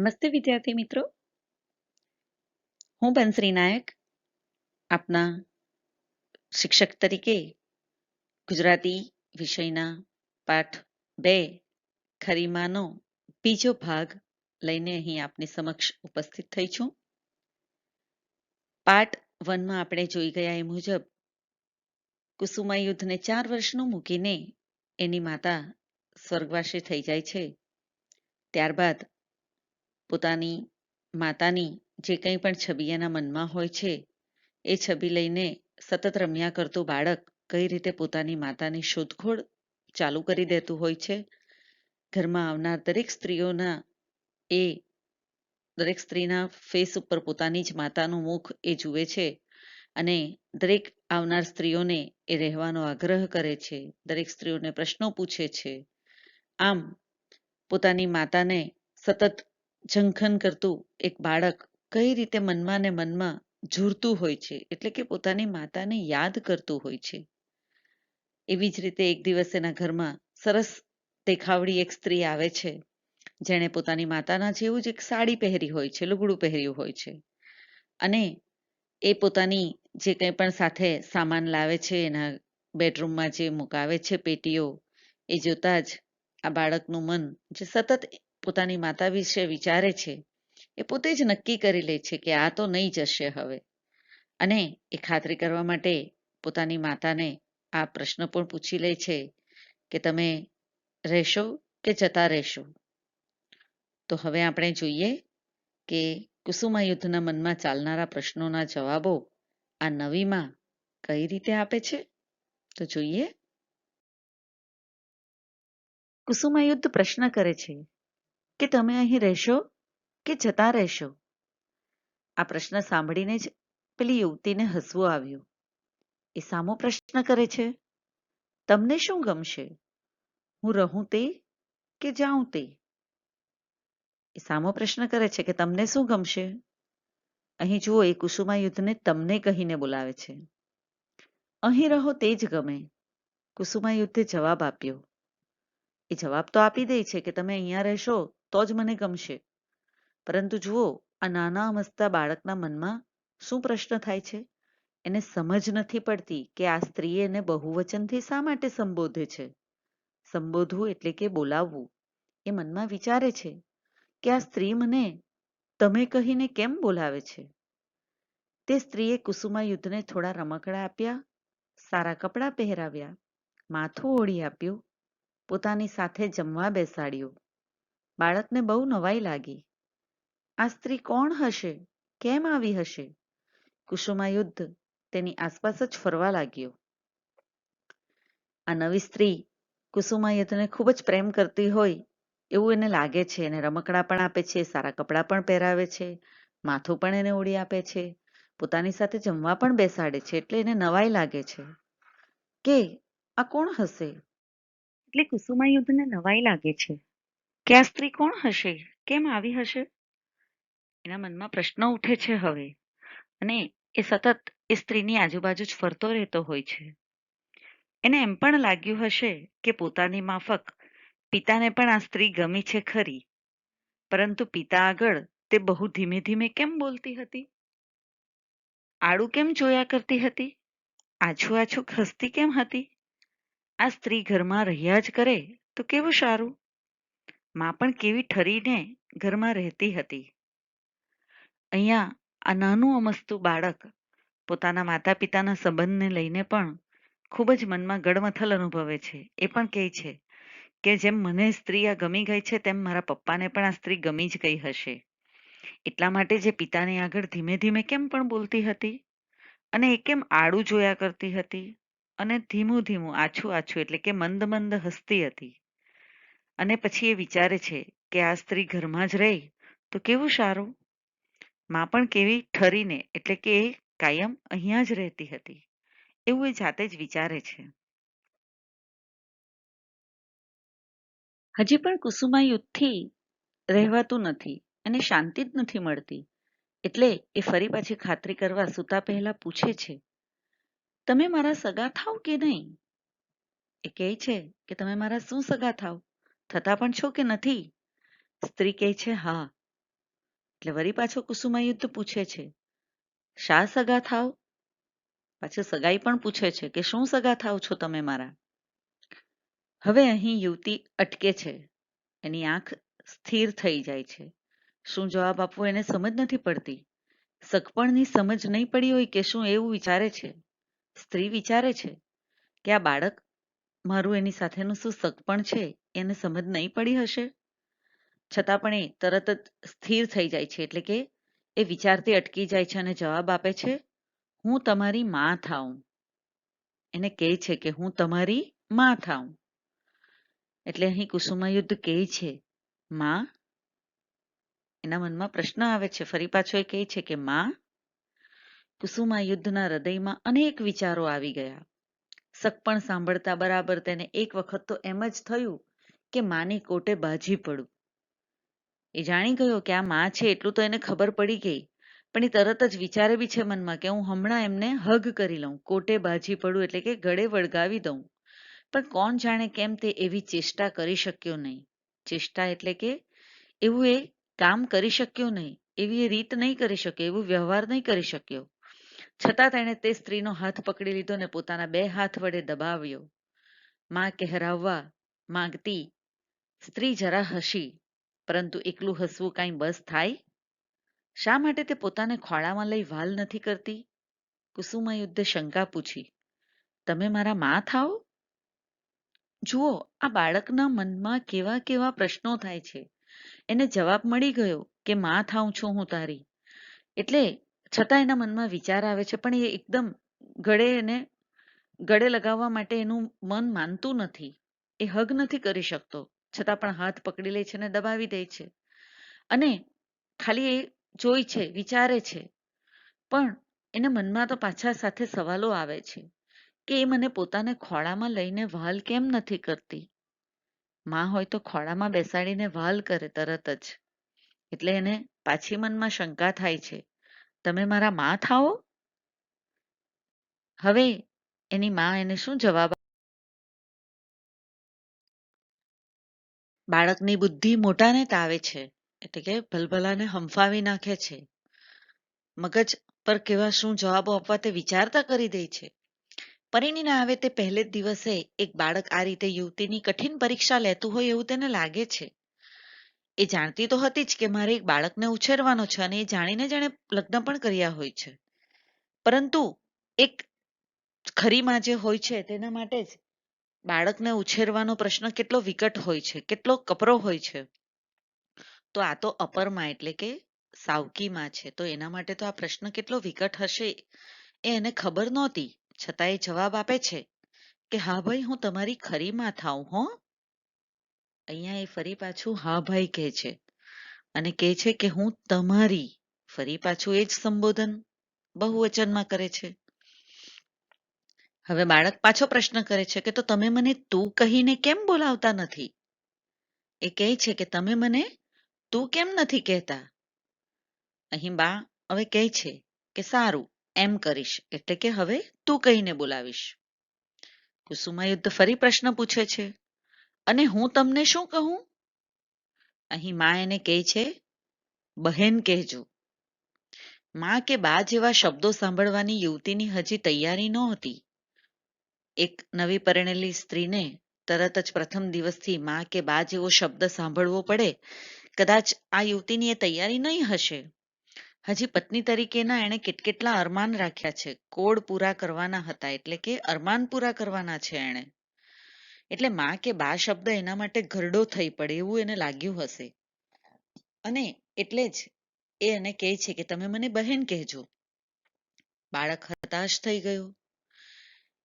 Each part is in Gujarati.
નમસ્તે વિદ્યાર્થી મિત્રો, હું બંસરી નાયક આપના શિક્ષક તરીકે ગુજરાતી વિષયના પાઠ 2 ખરીમાનો બીજો ભાગ લઈને અહીં આપની સમક્ષ ઉપસ્થિત થઈ છું. પાઠ 1 માં આપણે જોઈ ગયા એ મુજબ કુસુમા યુદ્ધને 4 વર્ષનું મૂકીને એની માતા સ્વર્ગવાસી થઈ જાય છે. ત્યારબાદ પોતાની માતાની જે કંઈ પણ છબી એના મનમાં હોય છે એ છબી લઈને સતત રમ્યા કરતું બાળક કઈ રીતે પોતાની માતાની શોધખોળ ચાલુ કરી દેતું હોય છે. ઘરમાં આવનાર દરેક સ્ત્રીના ફેસ ઉપર પોતાની જ માતાનું મુખ એ જુએ છે અને દરેક આવનાર સ્ત્રીઓને એ રહેવાનો આગ્રહ કરે છે. દરેક સ્ત્રીઓને પ્રશ્નો પૂછે છે. આમ પોતાની માતાને સતત ઝંખન કરતું એક બાળક કઈ રીતે મનમાં ને મનમાં ઝૂરતું હોય છે, એટલે કે પોતાની માતાને યાદ કરતું હોય છે. એવી જ રીતે એક દિવસ એના ઘરમાં સરસ દેખાવડી એક સ્ત્રી આવે છે, જેણે પોતાની માતાના જેવું જ એક સાડી પહેરી હોય છે, લુગડું પહેર્યું હોય છે અને એ પોતાની જે કંઈ પણ સાથે સામાન લાવે છે, એના બેડરૂમમાં જે મુકાવે છે પેટીઓ, એ જોતા જ આ બાળકનું મન જે સતત પોતાની માતા વિશે વિચારે છે, એ પોતે જ નક્કી કરી લે છે કે આ તો નહીં જશે હવે. અને એ ખાતરી કરવા માટે પોતાની માતાને આ પ્રશ્ન પણ પૂછી લે છે કે તમે રહેશો કે જતા રહેશો. તો હવે આપણે જોઈએ કે કુસુમા યુદ્ધના મનમાં ચાલનારા પ્રશ્નોના જવાબો આ નવીમાં કઈ રીતે આપે છે. તો જોઈએ. કુસુમા યુદ્ધ પ્રશ્ન કરે છે કે તમે અહીં રહેશો કે જતા રહેશો. આ પ્રશ્ન સાંભળીને જ પેલી યુવતીને હસવું આવ્યું. એ સામો પ્રશ્ન કરે છે, તમને શું ગમશે, હું રહું તે કે જાઉં તે? એ સામો પ્રશ્ન કરે છે કે તમને શું ગમશે. અહીં જુઓ, એ કુસુમા યુદ્ધને તમને કહીને બોલાવે છે. અહીં રહો તે જ ગમે, કુસુમા યુદ્ધે જવાબ આપ્યો. એ જવાબ તો આપી દે છે કે તમે અહીંયા રહેશો તો જ મને ગમશે. પરંતુ જુઓ, આ નાના અમસ્તા બાળકના મનમાં શું પ્રશ્ન થાય છે. એને સમજ નથી પડતી કે આ સ્ત્રીએ એને બહુવચનથી શા માટે સંબોધે છે. સંબોધવું એટલે કે બોલાવવું. એ મનમાં વિચારે છે કે આ સ્ત્રી મને તમે કહીને કેમ બોલાવે છે. તે સ્ત્રીએ કુસુમા યુદ્ધને થોડા રમકડા આપ્યા, સારા કપડાં પહેરાવ્યા, માથું ઓળી આપ્યું, પોતાની સાથે જમવા બેસાડ્યો. બાળકને બહુ નવાઈ લાગી. આ સ્ત્રી કોણ હશે, કેમ આવી હશે? કુસુમા યુદ્ધ તેની આસપાસ જ ફરવા લાગ્યો. આ નવી સ્ત્રી કુસુમા યુદ્ધને ખૂબ જ પ્રેમ કરતી હોય એવું એને લાગે છે. એને રમકડા પણ આપે છે, સારા કપડાં પણ પહેરાવે છે, માથું પણ એને ઓળી આપે છે, પોતાની સાથે જમવા પણ બેસાડે છે. એટલે એને નવાઈ લાગે છે કે આ કોણ હશે. એટલે કુસુમા યુદ્ધને નવાઈ લાગે છે કે આ સ્ત્રી કોણ હશે, કેમ આવી હશે. એના મનમાં પ્રશ્ન ઉઠે છે હવે, અને એ સતત એ સ્ત્રીની આજુબાજુ જ ફરતો રહેતો હોય છે. એને એમ પણ લાગ્યું હશે કે પોતાની માફક પિતાને પણ આ સ્ત્રી ગમી છે ખરી, પરંતુ પિતા આગળ તે બહુ ધીમે ધીમે કેમ બોલતી હતી, આડું કેમ જોયા કરતી હતી, આછું આછું હસતી કેમ હતી. આ સ્ત્રી ઘરમાં રહ્યા જ કરે તો કેવું સારું. માં પણ કેવી ઠરીને ઘરમાં રહેતી હતી. અહીંયા આ નાનું અમસ્તું બાળક પોતાના માતા પિતાના સંબંધને લઈને પણ ખૂબ જ મનમાં ગડમથલ અનુભવે છે. એ પણ કહે છે કે જેમ મને સ્ત્રી આ ગમી ગઈ છે, તેમ મારા પપ્પાને પણ આ સ્ત્રી ગમી જ ગઈ હશે. એટલા માટે જે પિતાની આગળ ધીમે ધીમે કેમ પણ બોલતી હતી, અને એ કેમ આડું જોયા કરતી હતી, અને ધીમું ધીમું આછું આછું એટલે કે મંદ મંદ હસતી હતી. અને પછી એ વિચારે છે કે આ સ્ત્રી ઘરમાં જ રહી તો કેવું સારું. માં પણ કેવી ઠરીને એટલે કે એ કાયમ અહીંયા જ રહેતી હતી એવું એ જાતે જ વિચારે છે. હજી પણ કુસુમા યુદ્ધથી રહેવાતું નથી, એને શાંતિ જ નથી મળતી. એટલે એ ફરી પાછી ખાતરી કરવા સૂતા પહેલા પૂછે છે, તમે મારા સગા થાવ કે નહીં? એ કહે છે કે તમે મારા શું સગા થાવ, થતા પણ છો કે નથી? સ્ત્રી કહે છે, હા, એટલે વળી પાછો કુસુમાયુદ્ધ પૂછે છે, શા સગા થાવ? પાછું સગાઈ પણ પૂછે છે કે શું સગા થાવ છો તમે મારા? હવે અહીં યુવતી અટકે છે, એની આંખ સ્થિર થઈ જાય છે. શું જવાબ આપવો એને સમજ નથી પડતી. સગપણની સમજ નહીં પડી હોય કે શું એવું વિચારે છે. સ્ત્રી વિચારે છે કે આ બાળક મારું એની સાથેનું શું સગપણ છે એને સમજ નહીં પડી હશે. છતાં પણ એ તરત જ સ્થિર થઈ જાય છે, એટલે કે એ વિચારથી અટકી જાય છે અને જવાબ આપે છે, હું તમારી માં થાઉં. એને કહે છે કે હું તમારી માં થાઉં. એટલે અહીં કુસુમાયુદ્ધ કહે છે, માં? એના મનમાં પ્રશ્ન આવે છે. ફરી પાછો એ કહે છે કે માં? કુસુમાયુદ્ધના હૃદયમાં અનેક વિચારો આવી ગયા. સગપણ સાંભળતા બરાબર તેને એક વખત તો એમ જ થયું કે માની કોટે બાજી પડું. એ જાણી ગયો કે આ માં છે એટલું તો એને ખબર પડી ગઈ, પણ એ તરત જ વિચારે બી છે મનમાં કે હું હમણાં એમને હગ કરી લઉં, કોટે બાજી પડું એટલે કે ગળે વળગાવી દઉં. પણ કોણ જાણે કેમ તે એવી ચેષ્ટા કરી શક્યો નહીં. ચેષ્ટા એટલે કે એવું એ કામ કરી શક્યો નહીં, એવી એ રીત નહીં કરી શક્યો, એવું વ્યવહાર નહીં કરી શક્યો. છતાં તેણે તે સ્ત્રીનો હાથ પકડી લીધો ને પોતાના 2 હાથ વડે દબાવ્યો. માં કહેરાવવા માંગતી સ્ત્રી જરા હસી, પરંતુ એકલું હસવું કાંઈ બસ થાય? શા માટે તે પોતાને ખોળામાં લઈ વાલ નથી કરતી? કુસુમાયુદ્ધે શંકા પૂછી, તમે મારા માં થાઓ? જુઓ, આ બાળકના મનમાં કેવા કેવા પ્રશ્નો થાય છે. એને જવાબ મળી ગયો કે માં થાઉં છું હું તારી. એટલે છતાં એના મનમાં વિચાર આવે છે, પણ એ એકદમ ગળે લગાવવા માટે એનું મન માનતું નથી. એ હગ નથી કરી શકતો, છતાં પણ હાથ પકડી લે છે અને દબાવી દે છે. અને ખાલી એ જોઈ છે, વિચારે છે, પણ એના મનમાં તો પાછા સાથે સવાલો આવે છે કે એ મને પોતાને ખોળામાં લઈને વહાલ કેમ નથી કરતી? માં હોય તો ખોળામાં બેસાડીને વહાલ કરે તરત જ. એટલે એને પાછી મનમાં શંકા થાય છે, તમે મારા માં થાઓ? હવે એની માં એને શું જવાબ? બાળકની બુદ્ધિ મોટાને તાવે છે, એટલે કે ભલભલાને હંફાવી નાખે છે. મગજ પર કેવા શું જવાબો આપવા તે વિચારતા કરી દે છે. પરિણી ના આવે તે પહેલે જ દિવસે એક બાળક આ રીતે યુવતીની કઠિન પરીક્ષા લેતું હોય એવું તેને લાગે છે. એ જાણતી તો હતી જ કે મારે એક બાળકને ઉછેરવાનો છે અને એ જાણીને જ એણે લગ્ન પણ કર્યા હોય છે. પરંતુ એક ખરી માં જે હોય છે તેના માટે જ બાળકને ઉછેરવાનો પ્રશ્ન કેટલો વિકટ હોય છે, કેટલો કપરો હોય છે. તો આ તો અપરમાં એટલે કે સાવકી માં છે, તો એના માટે તો આ પ્રશ્ન કેટલો વિકટ હશે એ એને ખબર નહોતી. છતાં એ જવાબ આપે છે કે હા ભાઈ, હું તમારી ખરી માં થાઉં હો. અહીંયા એ ફરી પાછું હા ભાઈ કહે છે અને કહે છે કે હું તમારી. ફરી પાછું એ જ સંબોધન બહુવચનમાં કરે છે. હવે બાળક પાછો પ્રશ્ન કરે છે કે તો તમે મને તું કહીને કેમ બોલાવતા નથી? એ કહે છે કે તમે મને તું કેમ નથી કહેતા? અહીં બા હવે કહે છે કે સારું, એમ કરીશ, એટલે કે હવે તું કહીને બોલાવીશ. કુસુમાયુદ્ધ ફરી પ્રશ્ન પૂછે છે, અને હું તમને શું કહું? અહીં માં એને કહે છે, બહેન કહેજો. માં કે બા જેવા શબ્દો સાંભળવાની યુવતીની હજી તૈયારી નહોતી. એક નવી પરણેલી સ્ત્રીને તરત જ પ્રથમ દિવસથી માં કે બા જેવો શબ્દ સાંભળવો પડે, કદાચ આ યુવતીની એ તૈયારી નહીં હશે. હજી પત્ની તરીકેના એણે કેટલા અરમાન રાખ્યા છે, કોડ પૂરા કરવાના હતા, એટલે કે અરમાન પૂરા કરવાના છે એણે. એટલે માં કે બા શબ્દ એના માટે ઘરડો થઈ પડે એવું એને લાગ્યું હશે. અને એટલે જ એ એને કહે છે કે તમે મને બહેન કહેજો. બાળક હતાશ થઈ ગયો.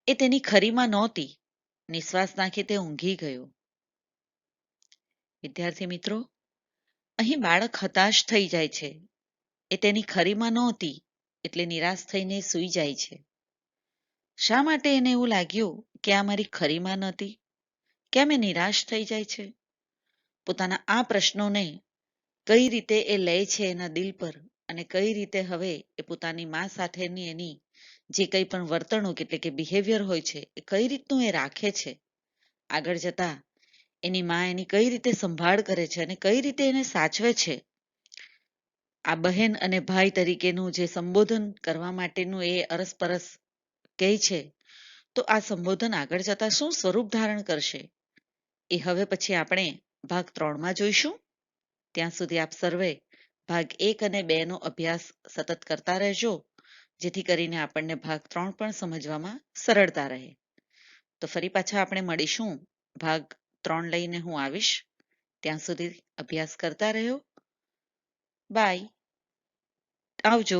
એ તેની ખરીમાં નહોતી. નિશ્વાસ નાખી તે ઊંઘી ગયો. વિદ્યાર્થી મિત્રો, અહીં બાળક હતાશ થઈ જાય છે. એ તેની ખરીમાં નહોતી, એટલે નિરાશ થઈને સૂઈ જાય છે. શા માટે એને એવું લાગ્યું કે આ મારી ખરીમાં નહોતી? કેમ એ નિરાશ થઈ જાય છે? પોતાના આ પ્રશ્નોને કઈ રીતે એ લે છે એના દિલ પર, અને કઈ રીતે હવે એ પોતાની માં સાથેની એની જે કંઈ પણ વર્તણૂક એટલે કે બિહેવિયર હોય છે એ કઈ રીતનું એ રાખે છે, આગળ જતા એની માં એની કઈ રીતે સંભાળ કરે છે અને કઈ રીતે એને સાચવે છે, આ બહેન અને ભાઈ તરીકેનું જે સંબોધન કરવા માટેનું એ અરસપરસ કહે છે, તો આ સંબોધન આગળ જતા શું સ્વરૂપ ધારણ કરશે એ હવે પછી આપણે ભાગ 3માં જોઈશું. ત્યાં સુધી આપ સર્વે ભાગ 1 અને 2 નો અભ્યાસ સતત કરતા રહેજો, જેથી કરીને આપણને ભાગ 3 પણ સમજવામાં સરળતા રહે. તો ફરી પાછા આપણે મળીશું. ભાગ 3 લઈને હું આવીશ. ત્યાં સુધી અભ્યાસ કરતા રહ્યો. બાય. આવજો.